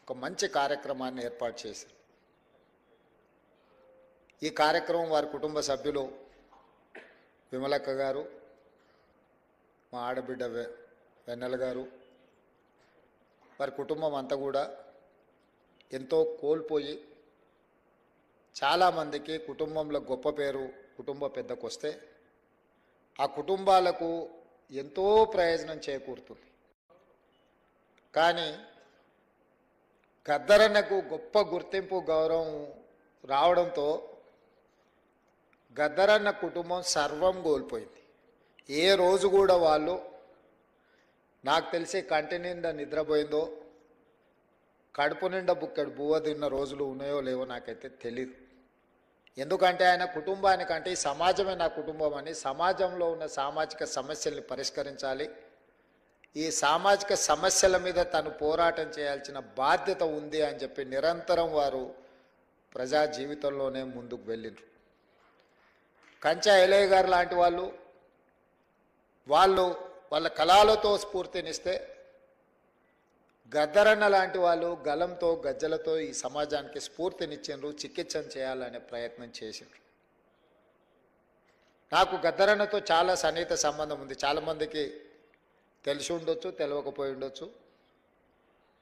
ఒక మంచి కార్యక్రమాన్ని ఏర్పాటు చేశారు. ఈ కార్యక్రమం వారి కుటుంబ సభ్యులు విమలక్క గారు, మా ఆడబిడ్డ వెన్నెల గారు, వారి కుటుంబం అంతా కూడా ఎంతో కోల్పోయి చాలామందికి కుటుంబంలో గొప్ప పేరు కుటుంబ పెద్దకు వస్తే ఆ కుటుంబాలకు ఎంతో ప్రయోజనం చేకూరుతుంది. కానీ గద్దరన్నకు గొప్ప గుర్తింపు గౌరవం రావడంతో గద్దరన్న కుటుంబం సర్వం కోల్పోయింది. ఏ రోజు కూడా వాళ్ళు నాకు తెలిసి కంటి నిండా నిద్రపోయిందో కడుపు నిండా బుక్కడు బువ్వ తిన్న రోజులు ఉన్నాయో లేవో నాకైతే తెలీదు. ఎందుకంటే ఆయన కుటుంబానికంటే ఈ సమాజమే నా కుటుంబం అని, సమాజంలో ఉన్న సామాజిక సమస్యల్ని పరిష్కరించాలి, ఈ సామాజిక సమస్యల మీద తను పోరాటం చేయాల్సిన బాధ్యత ఉంది అని చెప్పి నిరంతరం వారు ప్రజా జీవితంలోనే ముందుకు వెళ్ళిండ్రు. కంచా ఎలయ్య గారు లాంటి వాళ్ళు వాళ్ళ కళలతో స్ఫూర్తినిస్తే గద్దరన్న లాంటి వాళ్ళు గలంతో గజ్జలతో ఈ సమాజానికి స్ఫూర్తినిచ్చిండ్రు, చికిత్సను చేయాలనే ప్రయత్నం చేసిండ్రు. నాకు గద్దరన్నతో చాలా సన్నిహిత సంబంధం ఉంది. చాలామందికి తెలిసి ఉండొచ్చు, తెలియకపోయి ఉండొచ్చు.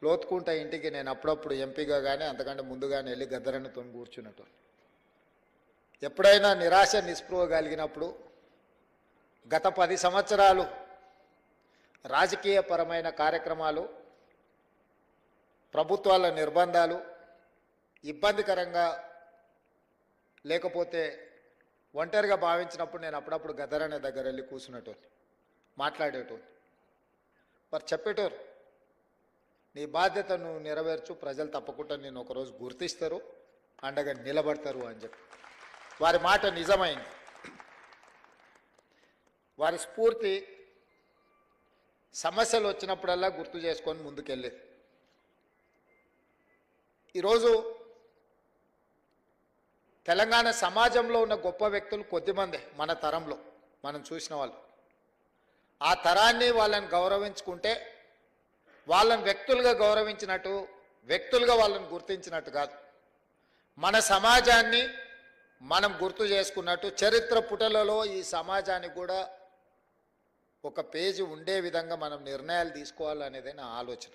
లోతుకుంట ఇంటికి నేను అప్పుడప్పుడు ఎంపీగా కానీ అంతకంటే ముందుగానే వెళ్ళి గద్దరన్నతో కూర్చున్నట్టు. ఎప్పుడైనా నిరాశ నిస్పృహ కలిగినప్పుడు గత 10 సంవత్సరాలు రాజకీయపరమైన కార్యక్రమాలు, ప్రభుత్వాల నిర్బంధాలు ఇబ్బందికరంగా లేకపోతే ఒంటరిగా భావించినప్పుడు నేను అప్పుడప్పుడు గద్దరన్న దగ్గర వెళ్ళి కూర్చున్నట్టు మాట్లాడేటోని. వారు చెప్పేటోరు, నీ బాధ్యత నువ్వు నెరవేర్చు, ప్రజలు తప్పకుండా నేను ఒకరోజు గుర్తిస్తారు, అండగా నిలబడతారు అని చెప్పి. వారి మాట నిజమైంది. వారి స్ఫూర్తి సమస్యలు వచ్చినప్పుడల్లా గుర్తు చేసుకొని ముందుకెళ్ళేది. ఈరోజు తెలంగాణ సమాజంలో ఉన్న గొప్ప వ్యక్తులు కొద్దిమందే మన తరంలో మనం చూసిన వాళ్ళు. ఆ తరాన్ని వాళ్ళని గౌరవించుకుంటే వాళ్ళని వ్యక్తులుగా గౌరవించినట్టు, వ్యక్తులుగా వాళ్ళని గుర్తించినట్టు కాదు, మన సమాజాన్ని మనం గుర్తు చేసుకున్నట్టు చరిత్ర పుటలలో ఈ సమాజానికి కూడా ఒక పేజీ ఉండే విధంగా మనం నిర్ణయాలు తీసుకోవాలనేదే నా ఆలోచన.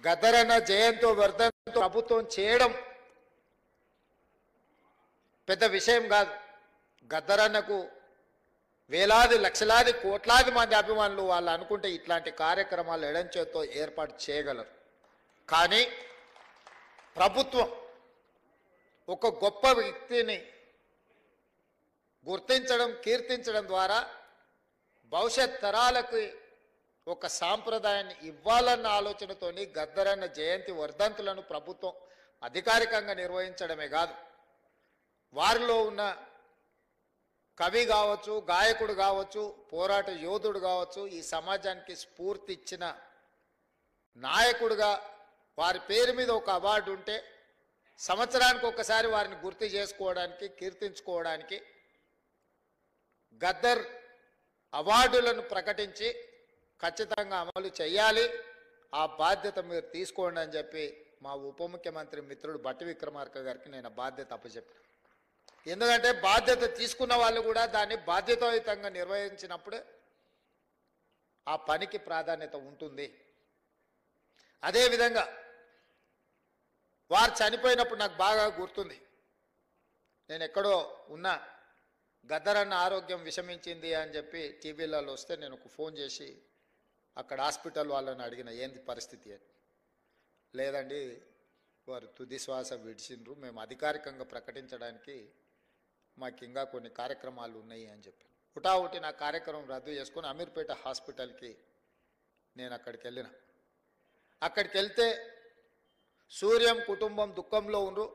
గద్దరన్న జయంతో వర్ధంతో ప్రభుత్వం చేయడం పెద్ద విషయం కాదు. గద్దరన్నకు వేలాది లక్షలాది కోట్లాది మంది అభిమానులు వాళ్ళు అనుకుంటే ఇట్లాంటి కార్యక్రమాలు ఎడంచేతో ఏర్పాటు చేయగలరు. కానీ ప్రభుత్వం ఒక గొప్ప వ్యక్తిని గుర్తించడం, కీర్తించడం ద్వారా భవిష్యత్ తరాలకు ఒక సాంప్రదాయాన్ని ఇవ్వాలన్న ఆలోచనతోని గద్దరన్న జయంతి వర్ధంతులను ప్రభుత్వం అధికారికంగా నిర్వహించడమే కాదు, వారిలో ఉన్న కవి కావచ్చు, గాయకుడు కావచ్చు, పోరాట యోధుడు కావచ్చు, ఈ సమాజానికి స్ఫూర్తి ఇచ్చిన నాయకుడుగా వారి పేరు మీద ఒక అవార్డు ఉంటే సంవత్సరానికి ఒకసారి వారిని గుర్తు చేసుకోవడానికి, కీర్తించుకోవడానికి గద్దర్ అవార్డులను ప్రకటించి ఖచ్చితంగా అమలు చేయాలి. ఆ బాధ్యత మీరు తీసుకోండి అని చెప్పి మా ఉప ముఖ్యమంత్రి మిత్రుడు బట్టి విక్రమార్క గారికి నేను బాధ్యత అప్పచెప్పాను. ఎందుకంటే బాధ్యత తీసుకున్న వాళ్ళు కూడా దాన్ని బాధ్యతాయుతంగా నిర్వహించినప్పుడే ఆ పనికి ప్రాధాన్యత ఉంటుంది. అదేవిధంగా వారు చనిపోయినప్పుడు నాకు బాగా గుర్తుంది. నేను ఎక్కడో ఉన్నా, గద్దరన్న ఆరోగ్యం విషమించింది అని చెప్పి టీవీలలో వస్తే నేను ఒక ఫోన్ చేసి అక్కడ హాస్పిటల్ వాళ్ళని అడిగిన, ఏంది పరిస్థితి అని. లేదండి, వారు తుది శ్వాస విడిచిండ్రు, మేము అధికారికంగా ప్రకటించడానికి మాకు ఇంకా కొన్ని కార్యక్రమాలు ఉన్నాయి అని చెప్పి హుటాహుటి నా కార్యక్రమం రద్దు చేసుకొని అమీర్పేట హాస్పిటల్కి నేను అక్కడికి వెళ్ళిన. అక్కడికి వెళ్తే సూర్యం కుటుంబం దుఃఖంలో ఉండ్రు.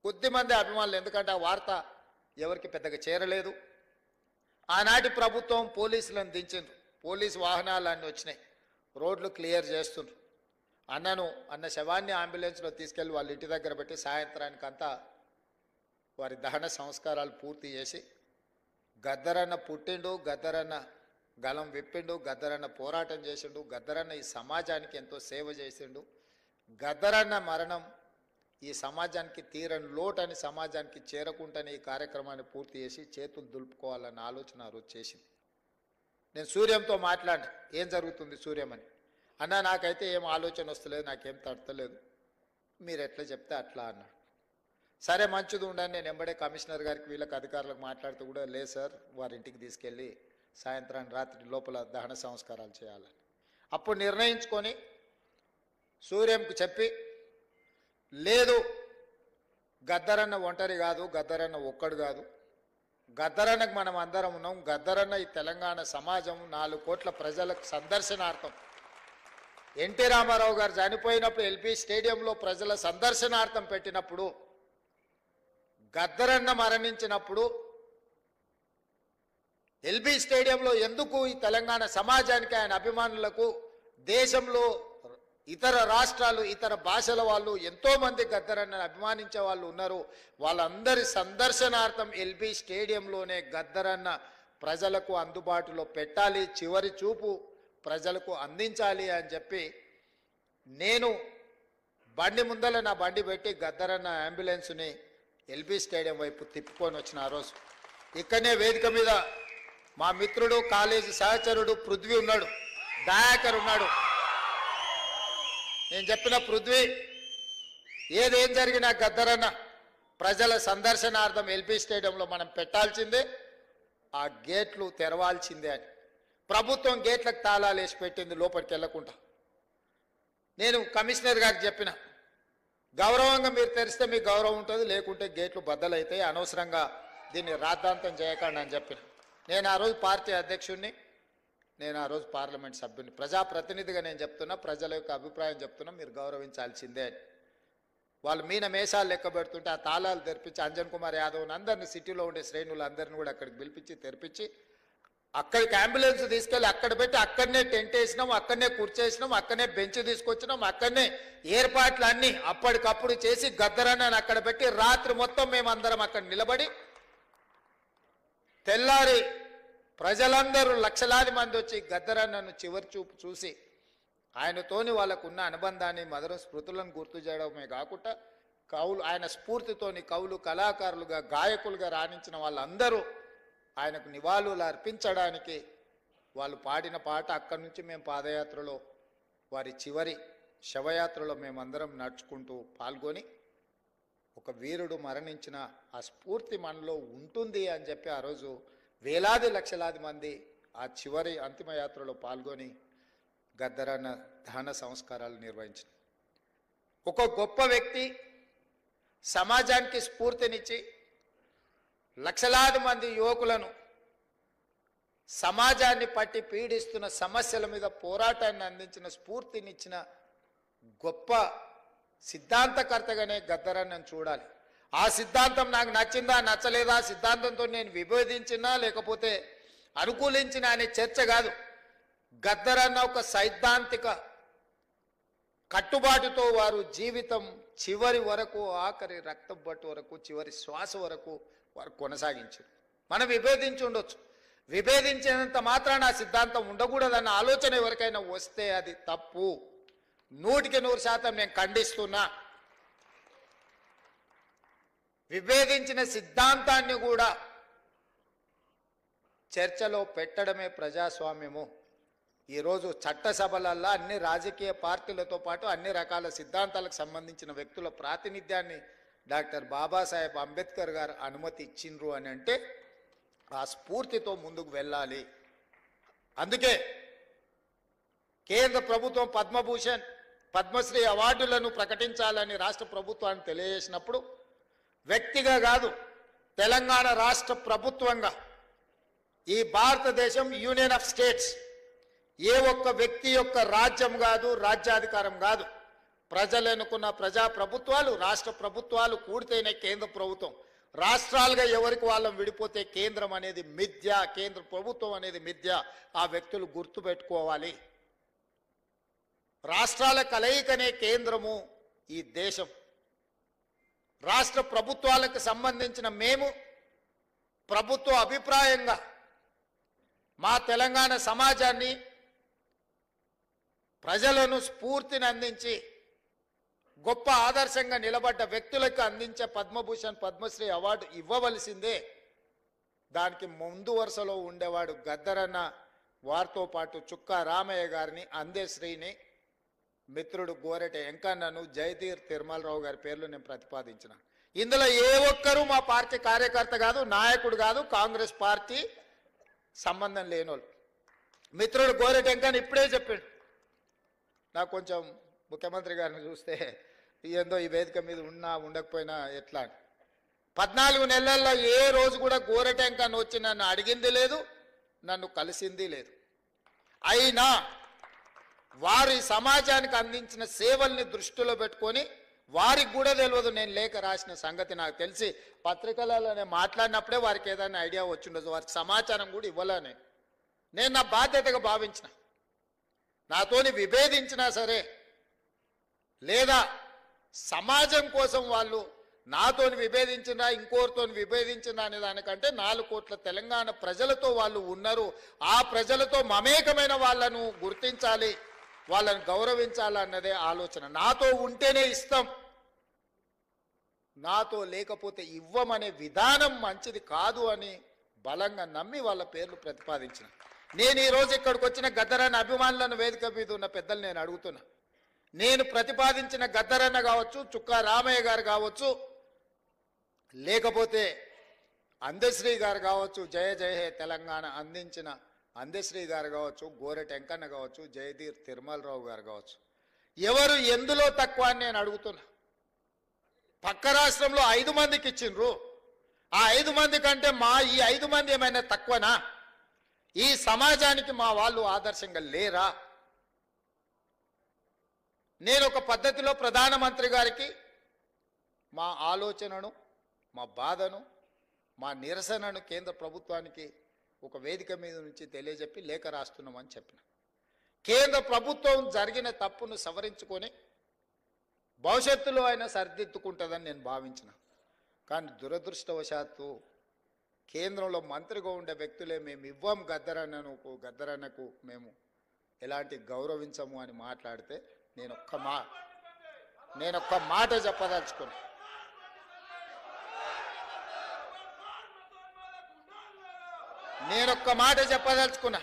కొద్దిమంది అభిమానులు, ఎందుకంటే ఆ వార్త ఎవరికి పెద్దగా చేరలేదు. ఆనాటి ప్రభుత్వం పోలీసులను దించిండ్రు, పోలీసు వాహనాలన్నీ వచ్చినాయి, రోడ్లు క్లియర్ చేస్తుండ్రు. అన్న శవాన్ని అంబులెన్స్లో తీసుకెళ్ళి వాళ్ళ ఇంటి దగ్గర పెట్టి సాయంత్రానికంతా వారి దహన సంస్కారాలు పూర్తి చేసి, గద్దరన్న పుట్టిండు, గద్దరన్న గలం విప్పిండు, గద్దరన్న పోరాటం చేసిండు, గద్దరన్న ఈ సమాజానికి ఎంతో సేవ చేసిండు, గద్దరన్న మరణం ఈ సమాజానికి తీరని లోటని సమాజానికి చేరకుండానే ఈ కార్యక్రమాన్ని పూర్తి చేసి చేతులు దులుపుకోవాలన్న ఆలోచన ఆ రోజు చేసింది. నేను సూర్యంతో మాట్లాడినా, ఏం జరుగుతుంది సూర్యం అని. అన్న నాకైతే ఏం ఆలోచన వస్తలేదు, నాకేం తడతలేదు, మీరు ఎట్లా చెప్తే అట్లా అన్నాడు. సరే మంచిది ఉండని నేను ఎంబడే కమిషనర్ గారికి వీళ్ళకి అధికారులకు మాట్లాడితే కూడా లేదు సార్, వారి ఇంటికి తీసుకెళ్ళి సాయంత్రాన్ని రాత్రి లోపల దహన సంస్కారాలు చేయాలని. అప్పుడు నిర్ణయించుకొని సూర్యంకు చెప్పి, లేదు గద్దరన్న ఒంటరి కాదు, గద్దరన్న ఒక్కడు కాదు, గద్దరన్నకు మనం అందరం ఉన్నాం, గద్దరన్న ఈ తెలంగాణ సమాజం 4 కోట్ల ప్రజలకు సందర్శనార్థం. ఎన్టీ రామారావు గారు చనిపోయినప్పుడు ఎల్బీ స్టేడియంలో ప్రజల సందర్శనార్థం పెట్టినప్పుడు, గద్దరన్న మరణించినప్పుడు ఎల్బీ స్టేడియంలో ఎందుకు ఈ తెలంగాణ సమాజానికి, ఆయన అభిమానులకు, దేశంలో ఇతర రాష్ట్రాలు ఇతర భాషల వాళ్ళు ఎంతోమంది గద్దరన్నను అభిమానించే వాళ్ళు ఉన్నారు, వాళ్ళందరి సందర్శనార్థం ఎల్బీ స్టేడియంలోనే గద్దరన్న ప్రజలకు అందుబాటులో పెట్టాలి, చివరి చూపు ప్రజలకు అందించాలి అని చెప్పి నేను బండి ముందల నా బండి పెట్టి గద్దరన్న అంబులెన్స్ని ఎల్బీ స్టేడియం వైపు తిప్పుకొని వచ్చిన ఆ రోజు. ఇక్కడనే వేదిక మీద మా మిత్రుడు కాలేజీ సహచరుడు పృథ్వీ ఉన్నాడు, దయాకర్ ఉన్నాడు. నేను చెప్పిన పృథ్వీ, ఏదేం జరిగినా గద్దరన్న ప్రజల సందర్శనార్థం ఎల్బీ స్టేడియంలో మనం పెట్టాల్సిందే, ఆ గేట్లు తెరవాల్సిందే అని. ప్రభుత్వం గేట్లకు తాళాలు వేసి పెట్టింది లోపలికి వెళ్ళకుండా. నేను కమిషనర్ గారికి చెప్పిన, గౌరవంగా మీరు తెరిస్తే మీకు గౌరవం ఉంటుంది, లేకుంటే గేట్లు బద్దలైతాయి, అనవసరంగా దీన్ని రాద్ధాంతం చేయకండి అని చెప్పిన. నేను ఆ రోజు పార్టీ అధ్యక్షుడిని, నేను ఆ రోజు పార్లమెంట్ సభ్యుని, ప్రజాప్రతినిధిగా నేను చెప్తున్నా, ప్రజల యొక్క అభిప్రాయం చెప్తున్నా, మీరు గౌరవించాల్సిందే అని. వాళ్ళు మీన మేషాలు లెక్క పెడుతుంటే ఆ తాళాలు తెరిపించి అంజన్ కుమార్ యాదవ్ని అందరినీ, సిటీలో ఉండే శ్రేణులు అందరినీ కూడా అక్కడికి పిలిపించి తెరిపించి అక్కడికి అంబులెన్స్ తీసుకెళ్ళి అక్కడ పెట్టి అక్కడనే టెంట్ వేసినాం, అక్కడనే కూర్చేసినాం, అక్కడనే బెంచ్ తీసుకొచ్చినాం, అక్కడనే ఏర్పాట్లు అన్నీ అప్పటికప్పుడు చేసి గద్దరన్నని అక్కడ పెట్టి రాత్రి మొత్తం మేమందరం అక్కడ నిలబడి తెల్లారి ప్రజలందరూ లక్షలాది మంది వచ్చి గద్దరన్నను చివరి చూపు చూసి ఆయనతోని వాళ్ళకున్న అనుబంధాన్ని, మధుర స్మృతులను గుర్తు చేయడమే కాకుండా కవులు, ఆయన స్ఫూర్తితోని కవులు, కళాకారులుగా, గాయకులుగా రాణించిన వాళ్ళందరూ ఆయనకు నివాళులు అర్పించడానికి వాళ్ళు పాడిన పాట, అక్కడి నుంచి మేము పాదయాత్రలో వారి చివరి శవయాత్రలో మేమందరం నడుచుకుంటూ పాల్గొని, ఒక వీరుడు మరణించిన ఆ స్ఫూర్తి మనలో ఉంటుంది అని చెప్పి ఆ రోజు వేలాది లక్షలాది మంది ఆ చివరి అంతిమయాత్రలో పాల్గొని గద్దరన్న దహన సంస్కారాలు నిర్వహించిన ఒక గొప్ప వ్యక్తి, సమాజానికి స్ఫూర్తినిచ్చి లక్షలాది మంది యువకులను సమాజాన్ని పట్టి పీడిస్తున్న సమస్యల మీద పోరాటాన్ని అందించిన, స్ఫూర్తినిచ్చిన గొప్ప సిద్ధాంతకర్తగానే గద్దరన్నను చూడాలి. ఆ సిద్ధాంతం నాకు నచ్చిందా నచ్చలేదా, సిద్ధాంతంతో నేను విభేదించినా లేకపోతే అనుకూలించినా అనే చర్చ కాదు. గద్దరన్న ఒక సైద్ధాంతిక కట్టుబాటుతో వారు జీవితం చివరి వరకు, ఆఖరి రక్తబొట్టు వరకు, చివరి శ్వాస వరకు వారు కొనసాగించారు. మనం విభేదించి ఉండొచ్చు, విభేదించినంత మాత్రాన ఆ సిద్ధాంతం ఉండకూడదన్న ఆలోచన ఎవరికైనా వస్తే అది తప్పు. 100% నేను ఖండిస్తున్నా. విభేదించిన సిద్ధాంతాన్ని కూడా చర్చలో పెట్టడమే ప్రజాస్వామ్యము. ఈరోజు చట్టసభలల్లో అన్ని రాజకీయ పార్టీలతో పాటు అన్ని రకాల సిద్ధాంతాలకు సంబంధించిన వ్యక్తుల ప్రాతినిధ్యాన్ని డాక్టర్ బాబాసాహెబ్ అంబేద్కర్ గారు అనుమతి ఇచ్చిండ్రు అని అంటే ఆ స్ఫూర్తితో ముందుకు వెళ్ళాలి. అందుకే కేంద్ర ప్రభుత్వం పద్మభూషణ్, పద్మశ్రీ అవార్డులను ప్రకటించాలని రాష్ట్ర ప్రభుత్వాన్ని తెలియజేసినప్పుడు వ్యక్తిగా కాదు, తెలంగాణ రాష్ట్ర ప్రభుత్వంగా ఈ భారతదేశం యూనియన్ ఆఫ్ స్టేట్స్ ఏ ఒక్క వ్యక్తి యొక్క రాజ్యం కాదు, రాజ్యాధికారం కాదు. ప్రజలు ఎన్నుకున్న ప్రజా ప్రభుత్వాలు, రాష్ట్ర ప్రభుత్వాలు కూడితేనే కేంద్ర ప్రభుత్వం. రాష్ట్రాలుగా ఎవరికి వాళ్ళం విడిపోతే కేంద్రం అనేది మిథ్య, కేంద్ర ప్రభుత్వం అనేది మిథ్య. ఆ వ్యక్తులు గుర్తుపెట్టుకోవాలి. రాష్ట్రాల కలయికనే కేంద్రము ఈ దేశం. రాష్ట్ర ప్రభుత్వాలకు సంబంధించిన మేము ప్రభుత్వ అభిప్రాయంగా మా తెలంగాణ సమాజాన్ని, ప్రజలను స్ఫూర్తిని అందించి గొప్ప ఆదర్శంగా నిలబడ్డ వ్యక్తులకు అందించే పద్మభూషణ్ పద్మశ్రీ అవార్డు ఇవ్వవలసిందే. దానికి ముందు వరుసలో ఉండేవాడు గద్దరన్న, వారితో పాటు చుక్కా రామయ్య గారిని, అందశ్రీని, మిత్రుడు గోరెట వెంకన్నను, జయతీర్ తిరుమలరావు గారి పేర్లు నేను ప్రతిపాదించిన. ఇందులో ఏ ఒక్కరూ మా పార్టీ కార్యకర్త కాదు, నాయకుడు కాదు, కాంగ్రెస్ పార్టీ సంబంధం లేనోళ్ళు. మిత్రుడు గోరెట వెంకన్న ఇప్పుడే చెప్పాడు, నాకు కొంచెం ముఖ్యమంత్రి గారిని చూస్తే ఏందో ఈ వేదిక మీద ఉన్నా ఉండకపోయినా ఎట్లా 14 నెలల్లో ఏ రోజు కూడా గోరెట వెంకన్న వచ్చి నన్ను అడిగింది లేదు, నన్ను కలిసింది లేదు. అయినా వారి సమాజానికి అందించిన సేవల్ని దృష్టిలో పెట్టుకొని వారికి కూడా తెలియదు నేను లేఖ రాసిన సంగతి. నాకు తెలిసి పత్రికలలోనే మాట్లాడినప్పుడే వారికి ఏదైనా ఐడియా వచ్చిండదు, వారికి సమాచారం కూడా ఇవ్వలేనే. నేను నా బాధ్యతగా భావించిన, నాతోని విభేదించినా సరే లేదా సమాజం కోసం వాళ్ళు నాతోని విభేదించినా ఇంకోరితో విభేదించినా అనే దానికంటే 4 కోట్ల తెలంగాణ ప్రజలతో వాళ్ళు ఉన్నారు, ఆ ప్రజలతో మమేకమైన వాళ్ళను గుర్తించాలి, వాళ్ళని గౌరవించాలన్నదే ఆలోచన. నాతో ఉంటేనే ఇస్తాం, నాతో లేకపోతే ఇవ్వమనే విధానం మంచిది కాదు అని బలంగా నమ్మి వాళ్ళ పేర్లు ప్రతిపాదించిన. నేను ఈరోజు ఇక్కడికి వచ్చిన గద్దరన్న అభిమానులను వేదిక మీద ఉన్న పెద్దలు నేను అడుగుతున్నా, నేను ప్రతిపాదించిన గద్దరన్న కావచ్చు, చుక్కా రామయ్య గారు కావచ్చు, లేకపోతే అందశ్రీ గారు కావచ్చు, జయ జయ హే తెలంగాణ అందించిన అందశ్రీ గారు కావచ్చు, గోరెట వెంకన్న కావచ్చు, జయదీర్ తిరుమలరావు గారు కావచ్చు, ఎవరు ఎందులో తక్కువ అని నేను అడుగుతున్నా. పక్క రాష్ట్రంలో 5 మందికి ఇచ్చిండ్రు, ఆ 5 మంది కంటే ఈ 5 మంది ఏమైనా తక్కువనా? ఈ సమాజానికి మా వాళ్ళు ఆదర్శంగా లేరా? నేను ఒక పద్ధతిలో ప్రధానమంత్రి గారికి మా ఆలోచనను, మా బాధను, మా నిరసనను కేంద్ర ప్రభుత్వానికి ఒక వేదిక మీద నుంచి తెలియజెప్పి లేఖ రాస్తున్నామని చెప్పిన. కేంద్ర ప్రభుత్వం జరిగిన తప్పును సవరించుకొని భవిష్యత్తులో అయినా సరిదిద్దుకుంటుందని నేను భావించిన. కానీ దురదృష్టవశాత్తు కేంద్రంలో మంత్రిగా ఉండే వ్యక్తులే మేము ఇవ్వం గద్దరన్నకు మేము ఎలాంటి గౌరవించము అని మాట్లాడితే నేను ఒక్క మాట చెప్పదలుచుకున్నా.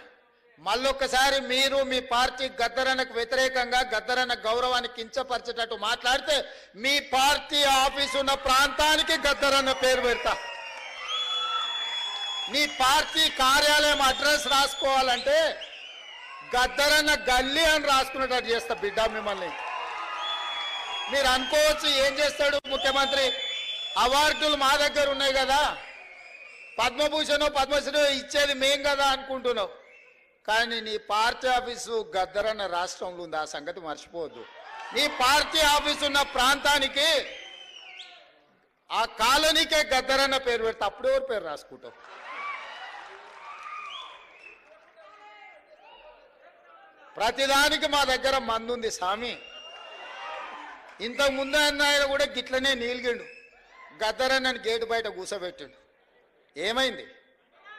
మళ్ళొక్కసారి మీరు మీ పార్టీ గద్దరన్నకు వ్యతిరేకంగా గద్దరన్న గౌరవాన్ని కించపరిచేటట్టు మాట్లాడితే మీ పార్టీ ఆఫీసు ఉన్న ప్రాంతానికి గద్దరన్న పేరు పెడతా. నీ పార్టీ కార్యాలయం అడ్రస్ రాసుకోవాలంటే గద్దరన్న గల్లీ అని రాసుకునేటట్టు చేస్తా బిడ్డ మిమ్మల్ని. మీరు అనుకోవచ్చు ఏం చేస్తాడు ముఖ్యమంత్రి, అవార్డులు మా దగ్గర ఉన్నాయి కదా, పద్మభూషణ్ పద్మశ్రీ ఇచ్చేది మేం కదా అనుకుంటున్నావు. కానీ నీ పార్టీ ఆఫీసు గద్దరన్న రాష్ట్రంలో ఉంది, ఆ సంగతి మర్చిపోవద్దు. నీ పార్టీ ఆఫీసు ఉన్న ప్రాంతానికి ఆ కాలనీకే గద్దరన్న పేరు పెడితే అప్పుడు ఎవరు పేరు రాసుకుంటావు? ప్రతిదానికి మా దగ్గర మందుంది స్వామి. ఇంతకు ముందు ఆయన కూడా గిట్లనే నీలిగిండు, గద్దరన్నని గేటు బయట కూసబెట్టిండు. ఏమైంది?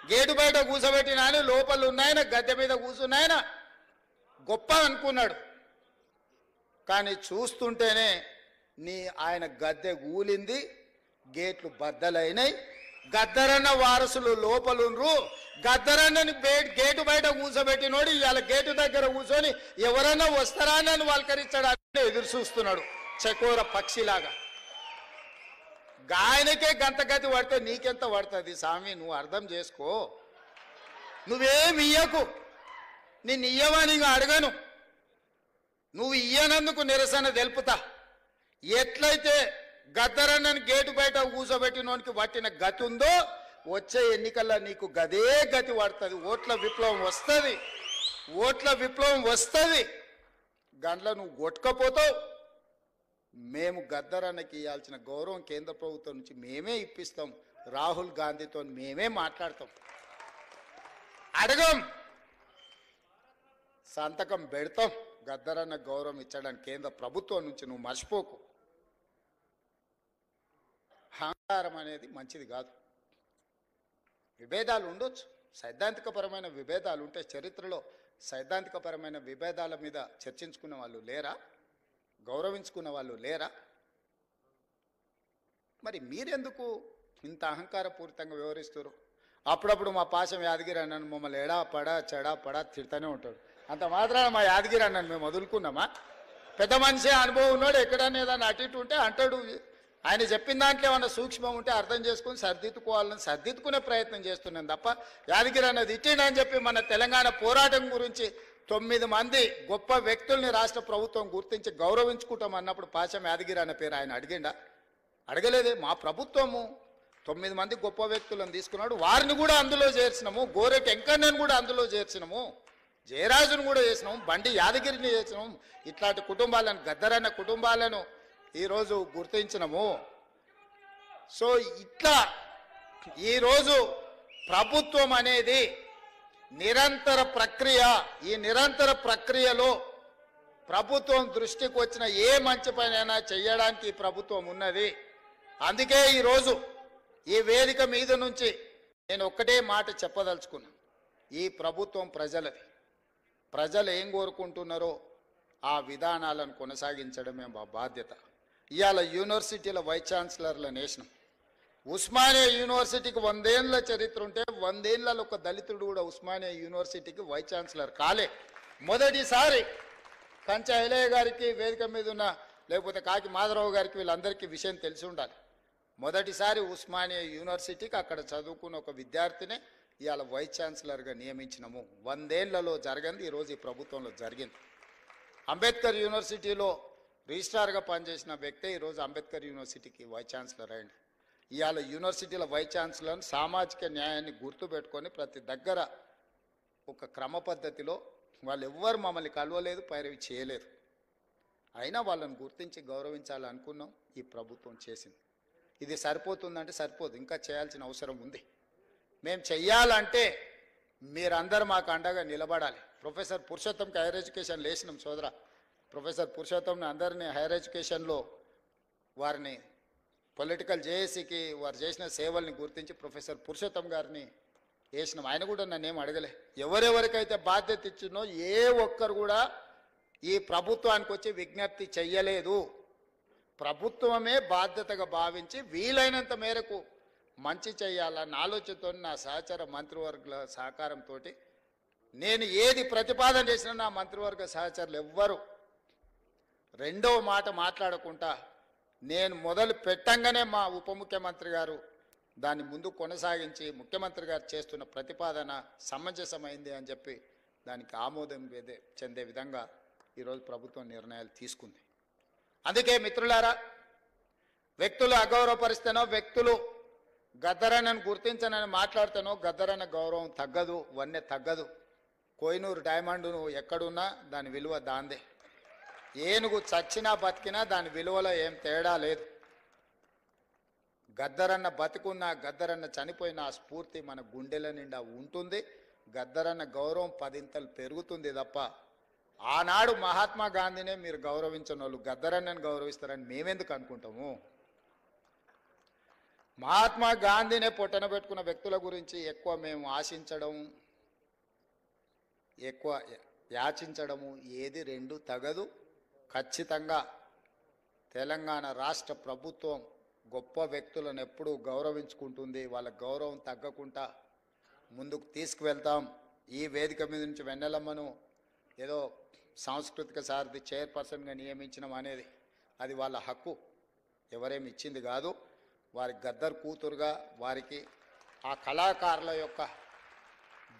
గేటు బయట కూసబెట్టిన ఆయన లోపల ఉన్నాయన గద్దె మీద కూర్చున్నాయన గొప్ప అనుకున్నాడు. కానీ చూస్తుంటేనే ఆయన గద్దె కూలింది, గేట్లు బద్దలైనాయి. గద్దరన్న వారసులు లోపలుండ్రు. గద్దరన్నని గేటు బయట కూర్చోబెట్టినోడు ఇవాళ గేటు దగ్గర కూర్చొని ఎవరన్నా వస్తారా అని వాళ్ళకరిచ్చాడు, ఎదురు చూస్తున్నాడు చకోర పక్షిలాగా. గాయనకే గంతగతి పడితే నీకెంత పడుతుంది స్వామి? నువ్వు అర్థం చేసుకో. నువ్వేమి ఇయ్యకు, నిన్ను ఇయ్యవని ఇంకా అడగను. నువ్వు ఇయ్యనందుకు నిరసన తెలుపుతా. ఎట్లయితే గద్దరన్నని గేటు బయట కూర్చోబెట్టినోనికి పట్టిన గతి ఉందో వచ్చే ఎన్నికల్లో నీకు గదే గతి పడుతుంది. ఓట్ల విప్లవం వస్తుంది. గండ్ల నువ్వు కొట్టుకపోతావు. మేము గద్దరన్నకి ఇవ్వాల్సిన గౌరవం కేంద్ర ప్రభుత్వం నుంచి మేమే ఇప్పిస్తాం. రాహుల్ గాంధీతో మేమే మాట్లాడతాం. అడగం, సంతకం పెడతాం. గద్దరన్న గౌరవం ఇచ్చడానికి కేంద్ర ప్రభుత్వం నుంచి నువ్వు మర్చిపోకు. అహంకారం అనేది మంచిది కాదు. విభేదాలు ఉండొచ్చు, సైద్ధాంతికపరమైన విభేదాలు ఉంటే. చరిత్రలో సైద్ధాంతికపరమైన విభేదాల మీద చర్చించుకునే వాళ్ళు లేరా? గౌరవించుకున్న వాళ్ళు లేరా? మరి మీరెందుకు ఇంత అహంకారపూరితంగా వ్యవహరిస్తారు? అప్పుడప్పుడు మా పాశం యాదగిరి అన్నను మమ్మల్ని ఎడా పడా చెడా పడా తిడతానే ఉంటాడు. అంత మాత్రాన మా యాదగిరి అన్నను మేము వదులుకున్నామా? పెద్ద మనిషి అనుభవం ఉన్నాడు, ఎక్కడైనా ఏదైనా అటు ఇటు ఉంటే అంటాడు. ఆయన చెప్పిన దాంట్లో ఏమన్నా సూక్ష్మం ఉంటే అర్థం చేసుకుని సర్దిద్దుకోవాలని సర్దిద్దుకునే ప్రయత్నం చేస్తున్నాను తప్ప యాదగిరి అన్నది ఇచ్చిండని చెప్పి మన తెలంగాణ పోరాటం గురించి 9 మంది గొప్ప వ్యక్తుల్ని రాష్ట్ర ప్రభుత్వం గుర్తించి గౌరవించుకుంటాం అన్నప్పుడు పాశం యాదగిరి అన్న పేరు ఆయన అడిగిండా? అడగలేదే. మా ప్రభుత్వము 9 మంది గొప్ప వ్యక్తులను తీసుకున్నాడు, వారిని కూడా అందులో చేర్చినాము. గోరెటి వెంకన్నను కూడా అందులో చేర్చినాము, జయరాజును కూడా చేసినాము, బండి యాదగిరిని చేసినాము. ఇట్లాంటి కుటుంబాలను, గద్దరన్న కుటుంబాలను ఈరోజు గుర్తించినము. సో ఇట్లా ఈరోజు ప్రభుత్వం అనేది నిరంతర ప్రక్రియ. ఈ నిరంతర ప్రక్రియలో ప్రభుత్వం దృష్టికి వచ్చిన ఏ మంచి పనైనా చేయడానికి ఈ ప్రభుత్వం ఉన్నది. అందుకే ఈరోజు ఈ వేదిక మీద నుంచి నేను ఒక్కటే మాట చెప్పదలుచుకున్నా. ఈ ప్రభుత్వం ప్రజలది. ప్రజలు ఏం కోరుకుంటున్నారో ఆ విధానాలను కొనసాగించడమే మా బాధ్యత. ఇవాళ యూనివర్సిటీల వైస్ ఛాన్సలర్ల నేషనం. ఉస్మానియా యూనివర్సిటీకి 100 ఏళ్ళ చరిత్ర ఉంటే 100 ఏళ్ళలో ఒక దళితుడు కూడా ఉస్మానియా యూనివర్సిటీకి వైస్ ఛాన్సలర్ కాలే. మొదటిసారి కంచ ఐలయ్య గారికి, వేదిక మీద ఉన్న లేకపోతే కాకి మాధవరావు గారికి, వీళ్ళందరికీ విషయం తెలిసి ఉండాలి. మొదటిసారి ఉస్మానియా యూనివర్సిటీకి అక్కడ చదువుకున్న ఒక విద్యార్థినే ఇవాళ వైస్ ఛాన్సలర్గా నియమించినము. 100 ఏళ్లలో జరగంది ఈరోజు ఈ ప్రభుత్వంలో జరిగింది. అంబేద్కర్ యూనివర్సిటీలో రిజిస్ట్రార్గా పనిచేసిన వ్యక్తే ఈరోజు అంబేద్కర్ యూనివర్సిటీకి వైస్ ఛాన్సలర్ అయ్యింది. ఇవాళ యూనివర్సిటీల వైస్ ఛాన్సలర్ని సామాజిక న్యాయాన్ని గుర్తుపెట్టుకొని ప్రతి దగ్గర ఒక క్రమ పద్ధతిలో వాళ్ళు ఎవ్వరు మమ్మల్ని కలవలేదు, పైరవి చేయలేదు. అయినా వాళ్ళని గుర్తించి గౌరవించాలనుకున్నాం, ఈ ప్రభుత్వం చేసింది. ఇది సరిపోతుందంటే సరిపోదు, ఇంకా చేయాల్సిన అవసరం ఉంది. మేము చెయ్యాలంటే మీరందరూ మాకు అండగా నిలబడాలి. ప్రొఫెసర్ పురుషోత్తంకి హైయర్ ఎడ్యుకేషన్ లేచినాం సోదరా. ప్రొఫెసర్ పురుషోత్తంని అందరినీ హైయర్ ఎడ్యుకేషన్లో వారిని పొలిటికల్ జేఏసీకి వారు చేసిన సేవల్ని గుర్తించి ప్రొఫెసర్ పురుషోత్తం గారిని వేసినాం. ఆయన కూడా నన్ను ఏం అడగలే. ఎవరెవరికైతే బాధ్యత ఇచ్చినో ఏ ఒక్కరు కూడా ఈ ప్రభుత్వానికి వచ్చి విజ్ఞప్తి చెయ్యలేదు. ప్రభుత్వమే బాధ్యతగా భావించి వీలైనంత మేరకు మంచి చేయాలన్న ఆలోచనతో నా సహచర మంత్రివర్గ సహకారంతో నేను ఏది ప్రతిపాదన చేసినా నా మంత్రివర్గ సహచరులు ఎవ్వరు రెండవ మాట మాట్లాడకుండా నేను మొదలు పెట్టంగానే మా ఉప ముఖ్యమంత్రి గారు దాన్ని ముందు కొనసాగించి ముఖ్యమంత్రి గారు చేస్తున్న ప్రతిపాదన సమంజసమైంది అని చెప్పి దానికి ఆమోదం చెందే విధంగా ఈరోజు ప్రభుత్వం నిర్ణయాలు తీసుకుంది. అందుకే మిత్రులారా, వ్యక్తులు అగౌరవపరిస్తేనో, వ్యక్తులు గద్దరన్నను గుర్తించనని మాట్లాడితేనో గద్దరన్న గౌరవం తగ్గదు, వన్నె తగ్గదు. కోహినూరు డైమండ్ నువ్వు ఎక్కడున్నా దాని విలువ దాందే. ఏనుగు చచ్చినా బతికినా దాని విలువలో ఏం తేడా లేదు. గద్దరన్న బతికున్నా, గద్దరన్న చనిపోయిన ఆ స్ఫూర్తి మన గుండెల నిండా ఉంటుంది. గద్దరన్న గౌరవం 10 ఇంతలు పెరుగుతుంది తప్ప ఆనాడు మహాత్మా గాంధీనే మీరు గౌరవించిన వాళ్ళు గద్దరన్నను గౌరవిస్తారని మేమెందుకు అనుకుంటాము? మహాత్మా గాంధీనే పొట్టన పెట్టుకున్న వ్యక్తుల గురించి ఎక్కువ మేము ఆశించడం, ఎక్కువ యాచించడము ఏది రెండు తగదు. ఖచ్చితంగా తెలంగాణ రాష్ట్ర ప్రభుత్వం గొప్ప వ్యక్తులను ఎప్పుడూ గౌరవించుకుంటుంది. వాళ్ళ గౌరవం తగ్గకుండా ముందుకు తీసుకువెళ్తాం. ఈ వేదిక మీద నుంచి వెన్నెలమ్మను ఏదో సాంస్కృతిక సారథి చైర్పర్సన్గా నియమించడం అనేది అది వాళ్ళ హక్కు, ఎవరేమి ఇచ్చింది కాదు. వారి గద్దర్ కూతురుగా వారికి ఆ కళాకారుల యొక్క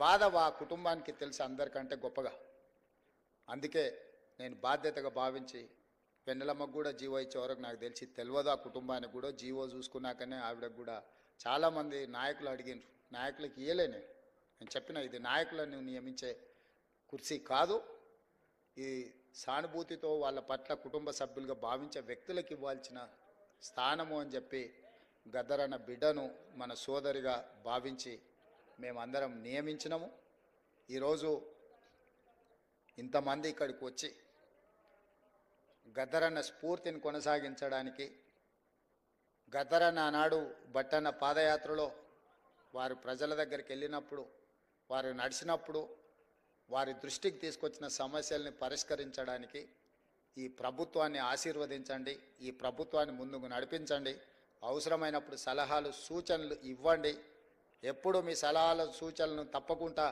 బాధ ఆ కుటుంబానికి తెలిసి అందరికంటే గొప్పగా. అందుకే నేను బాధ్యతగా భావించి వెన్నెలమ్మకు కూడా జీవో ఇచ్చే వరకు నాకు తెలిసి తెలియదు. ఆ కుటుంబానికి కూడా జీవో చూసుకున్నాకనే ఆవిడకు కూడా చాలామంది నాయకులు అడిగినారు. నాయకులకు ఇయ్యలేనే. నేను చెప్పిన ఇది నాయకులను నియమించే కుర్చీ కాదు, ఈ సానుభూతితో వాళ్ళ పట్ల కుటుంబ సభ్యులుగా భావించే వ్యక్తులకు ఇవ్వాల్సిన స్థానము అని చెప్పి గద్దరన్న బిడ్డను మన సోదరిగా భావించి మేమందరం నియమించినాము. ఈరోజు ఇంతమంది ఇక్కడికి వచ్చి గద్దరన్న స్ఫూర్తిని కొనసాగించడానికి, గద్దరన్న ఆనాడు బట్టన్న పాదయాత్రలో వారు ప్రజల దగ్గరికి వెళ్ళినప్పుడు, వారు నడిచినప్పుడు వారి దృష్టికి తీసుకొచ్చిన సమస్యల్ని పరిష్కరించడానికి ఈ ప్రభుత్వాన్ని ఆశీర్వదించండి, ఈ ప్రభుత్వాన్ని ముందుకు నడిపించండి. అవసరమైనప్పుడు సలహాలు సూచనలు ఇవ్వండి. ఎప్పుడు మీ సలహాలు సూచనలను తప్పకుండా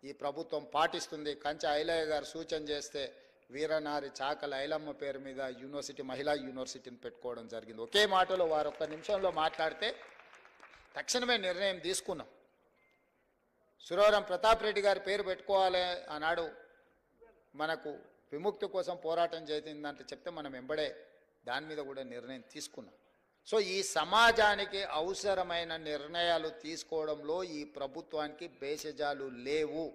ఈ ప్రభుత్వం పాటిస్తుంది. కంచె ఐలయ్య గారు సూచన చేస్తే వీరనారి చాకల ఐలమ్మ పేరు మీద యూనివర్సిటీ, మహిళా యూనివర్సిటీని పెట్టుకోవడం జరిగింది. ఒకే మాటలో వారు ఒక్క నిమిషంలో మాట్లాడితే తక్షణమే నిర్ణయం తీసుకున్నాం. సురవరం ప్రతాప్ రెడ్డి గారి పేరు పెట్టుకోవాలి ఆనాడు మనకు విముక్తి కోసం పోరాటం చేసిందంటే చెప్తే మనం వెంబడే దాని మీద కూడా నిర్ణయం తీసుకున్నాం. సో ఈ సమాజానికి అవసరమైన నిర్ణయాలు తీసుకోవడంలో ఈ ప్రభుత్వానికి భేషజాలు లేవు.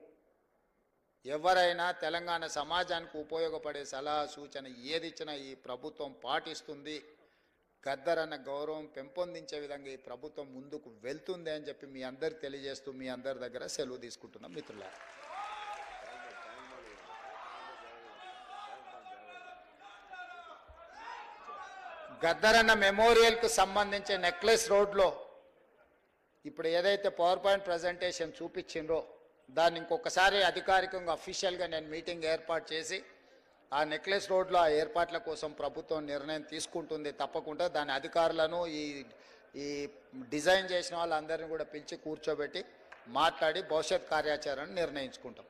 ఎవరైనా తెలంగాణ సమాజానికి ఉపయోగపడే సలహా సూచన ఏది ఇచ్చినా ఈ ప్రభుత్వం పాటిస్తుంది. గద్దరన్న గౌరవం పెంపొందించే విధంగా ఈ ప్రభుత్వం ముందుకు వెళ్తుంది అని చెప్పి మీ అందరికి తెలియజేస్తూ మీ అందరి దగ్గర సెలవు తీసుకుంటున్నాం మిత్రులారా. గద్దరన్న మెమోరియల్కు సంబంధించి నెక్లెస్ రోడ్లో ఇప్పుడు ఏదైతే పవర్ పాయింట్ ప్రజెంటేషన్ చూపించిండ్రో దాన్ని ఇంకొకసారి అధికారికంగా అఫీషియల్గా నేను మీటింగ్ ఏర్పాటు చేసి ఆ నెక్లెస్ రోడ్లో ఆ ఏర్పాట్ల కోసం ప్రభుత్వం నిర్ణయం తీసుకుంటుంది. తప్పకుండా దాని అధికారులను ఈ డిజైన్ చేసిన వాళ్ళందరినీ కూడా పిలిచి కూర్చోబెట్టి మాట్లాడి భవిష్యత్ కార్యాచరణను నిర్ణయించుకుంటాం.